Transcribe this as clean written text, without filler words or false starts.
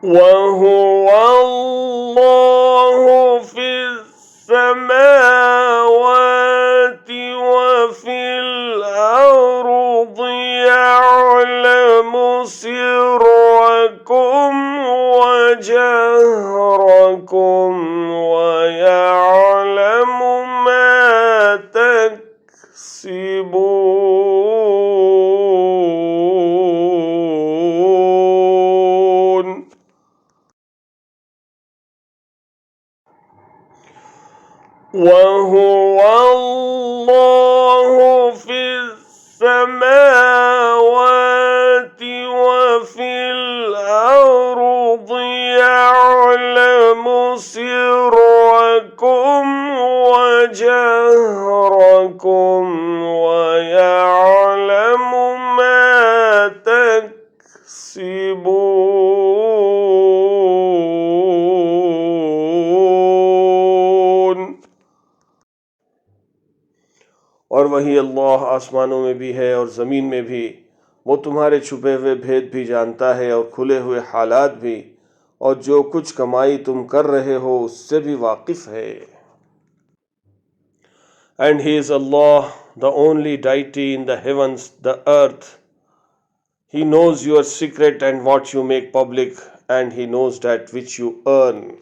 وهو الله في السماوات وفي الأرض يعلم سركم وجهركم ويعلم ما تكسبون. وهو الله في السماوات وفي الأرض يعلم سركم وجهركم ويعلم ما تكسبون. और वही अल्लाह आसमानों में भी है और ज़मीन में भी, वो तुम्हारे छुपे हुए भेद भी जानता है और खुले हुए हालात भी, और जो कुछ कमाई तुम कर रहे हो उससे भी वाकिफ है. And He is Allah, the only deity in the heavens, the earth. He knows your secret and what you make public, and He knows that which you earn.